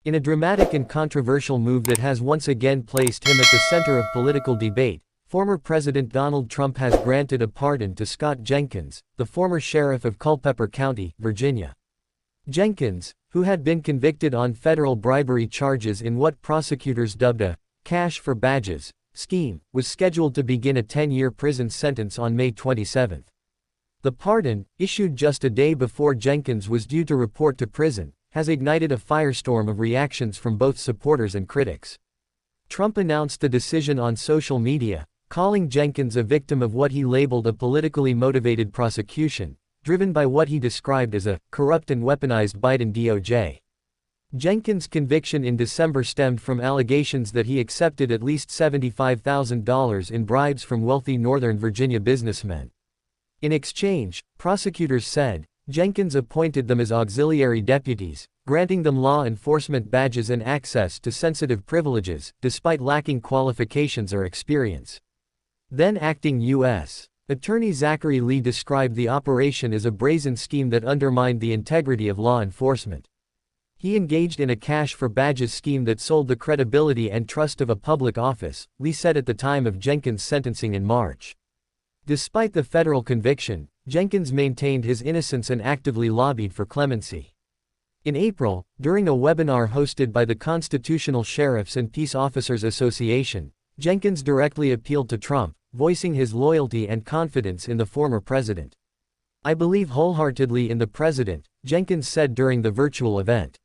In a dramatic and controversial move that has once again placed him at the center of political debate, former President Donald Trump has granted a pardon to Scott Jenkins, the former sheriff of Culpeper County, Virginia. Jenkins, who had been convicted on federal bribery charges in what prosecutors dubbed a cash for badges scheme, was scheduled to begin a 10-year prison sentence on May 27. The pardon, issued just a day before Jenkins was due to report to prison, has ignited a firestorm of reactions from both supporters and critics. Trump announced the decision on social media, calling Jenkins a victim of what he labeled a politically motivated prosecution, driven by what he described as a corrupt and weaponized Biden DOJ. Jenkins' conviction in December stemmed from allegations that he accepted at least $75,000 in bribes from wealthy Northern Virginia businessmen. In exchange, prosecutors said, Jenkins appointed them as auxiliary deputies, granting them law enforcement badges and access to sensitive privileges, despite lacking qualifications or experience. Then acting U.S. Attorney Zachary Lee described the operation as a brazen scheme that undermined the integrity of law enforcement. He engaged in a cash for badges scheme that sold the credibility and trust of a public office, Lee said at the time of Jenkins' sentencing in March. Despite the federal conviction, Jenkins maintained his innocence and actively lobbied for clemency. In April, during a webinar hosted by the Constitutional Sheriffs and Peace Officers Association, Jenkins directly appealed to Trump, voicing his loyalty and confidence in the former president. "I believe wholeheartedly in the president," Jenkins said during the virtual event.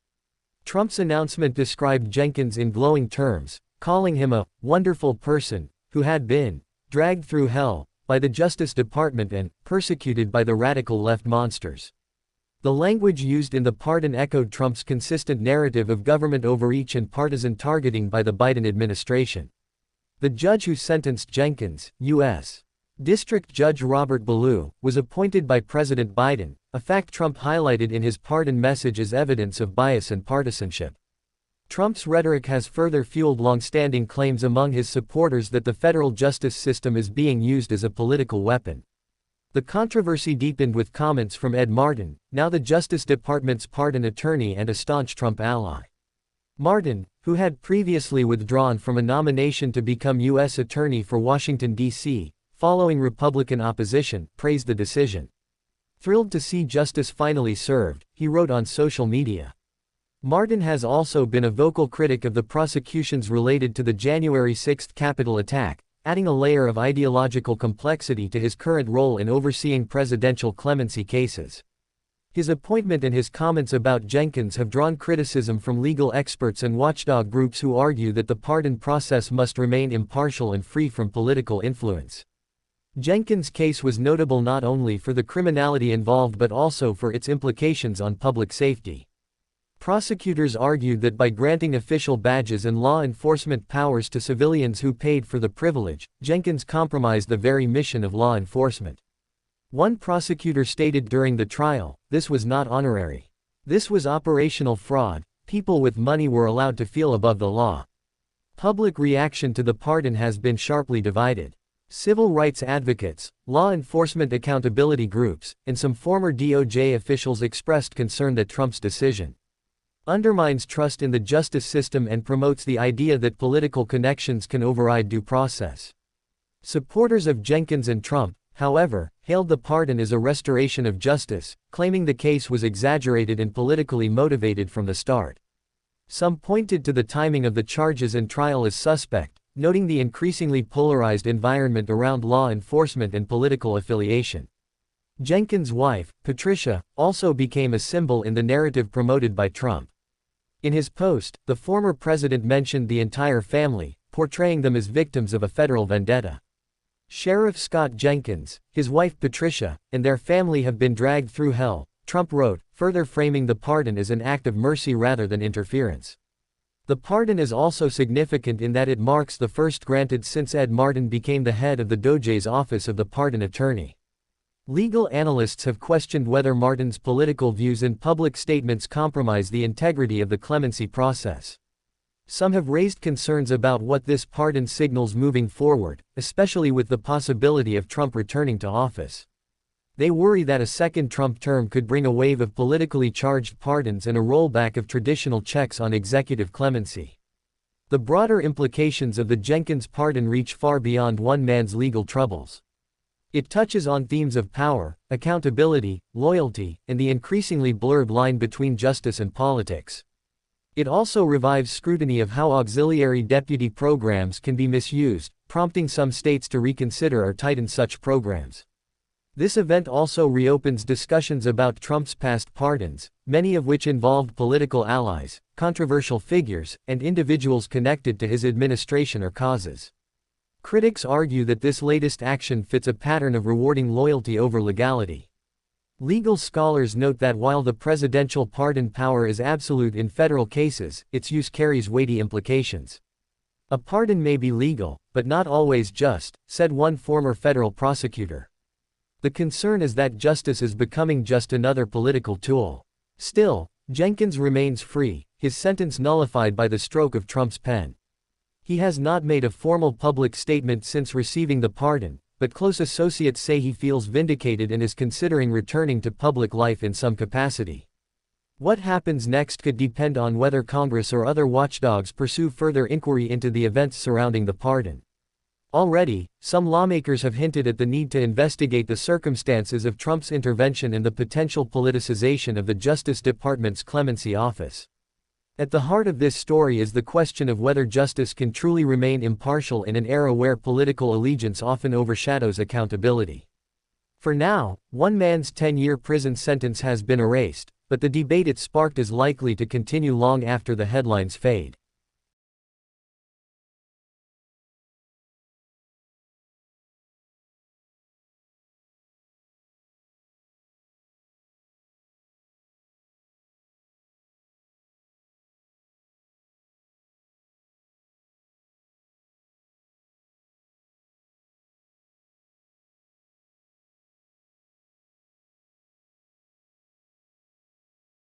Trump's announcement described Jenkins in glowing terms, calling him a wonderful person who had been dragged through hell by the Justice Department and persecuted by the radical left monsters. The language used in the pardon echoed Trump's consistent narrative of government overreach and partisan targeting by the Biden administration. The judge who sentenced Jenkins, U.S. District Judge Robert Ballou, was appointed by President Biden, a fact Trump highlighted in his pardon message as evidence of bias and partisanship. Trump's rhetoric has further fueled long-standing claims among his supporters that the federal justice system is being used as a political weapon. The controversy deepened with comments from Ed Martin, now the Justice Department's pardon attorney and a staunch Trump ally. Martin, who had previously withdrawn from a nomination to become U.S. Attorney for Washington, D.C., following Republican opposition, praised the decision. "Thrilled to see justice finally served," he wrote on social media. Martin has also been a vocal critic of the prosecutions related to the January 6 Capitol attack, adding a layer of ideological complexity to his current role in overseeing presidential clemency cases. His appointment and his comments about Jenkins have drawn criticism from legal experts and watchdog groups who argue that the pardon process must remain impartial and free from political influence. Jenkins' case was notable not only for the criminality involved but also for its implications on public safety. Prosecutors argued that by granting official badges and law enforcement powers to civilians who paid for the privilege, Jenkins compromised the very mission of law enforcement. One prosecutor stated during the trial, "This was not honorary. This was operational fraud. People with money were allowed to feel above the law." Public reaction to the pardon has been sharply divided. Civil rights advocates, law enforcement accountability groups, and some former DOJ officials expressed concern that Trump's decision undermines trust in the justice system and promotes the idea that political connections can override due process. Supporters of Jenkins and Trump, however, hailed the pardon as a restoration of justice, claiming the case was exaggerated and politically motivated from the start. Some pointed to the timing of the charges and trial as suspect, noting the increasingly polarized environment around law enforcement and political affiliation. Jenkins' wife, Patricia, also became a symbol in the narrative promoted by Trump. In his post, the former president mentioned the entire family, portraying them as victims of a federal vendetta. Sheriff Scott Jenkins, his wife Patricia, and their family have been dragged through hell, Trump wrote, further framing the pardon as an act of mercy rather than interference. The pardon is also significant in that it marks the first granted since Ed Martin became the head of the DOJ's Office of the Pardon Attorney. Legal analysts have questioned whether Martin's political views and public statements compromise the integrity of the clemency process. Some have raised concerns about what this pardon signals moving forward, especially with the possibility of Trump returning to office. They worry that a second Trump term could bring a wave of politically charged pardons and a rollback of traditional checks on executive clemency. The broader implications of the Jenkins pardon reach far beyond one man's legal troubles. It touches on themes of power, accountability, loyalty, and the increasingly blurred line between justice and politics. It also revives scrutiny of how auxiliary deputy programs can be misused, prompting some states to reconsider or tighten such programs. This event also reopens discussions about Trump's past pardons, many of which involved political allies, controversial figures, and individuals connected to his administration or causes. Critics argue that this latest action fits a pattern of rewarding loyalty over legality. Legal scholars note that while the presidential pardon power is absolute in federal cases, its use carries weighty implications. A pardon may be legal, but not always just, said one former federal prosecutor. The concern is that justice is becoming just another political tool. Still, Jenkins remains free, his sentence nullified by the stroke of Trump's pen. He has not made a formal public statement since receiving the pardon, but close associates say he feels vindicated and is considering returning to public life in some capacity. What happens next could depend on whether Congress or other watchdogs pursue further inquiry into the events surrounding the pardon. Already, some lawmakers have hinted at the need to investigate the circumstances of Trump's intervention and the potential politicization of the Justice Department's clemency office. At the heart of this story is the question of whether justice can truly remain impartial in an era where political allegiance often overshadows accountability. For now, one man's 10-year prison sentence has been erased, but the debate it sparked is likely to continue long after the headlines fade.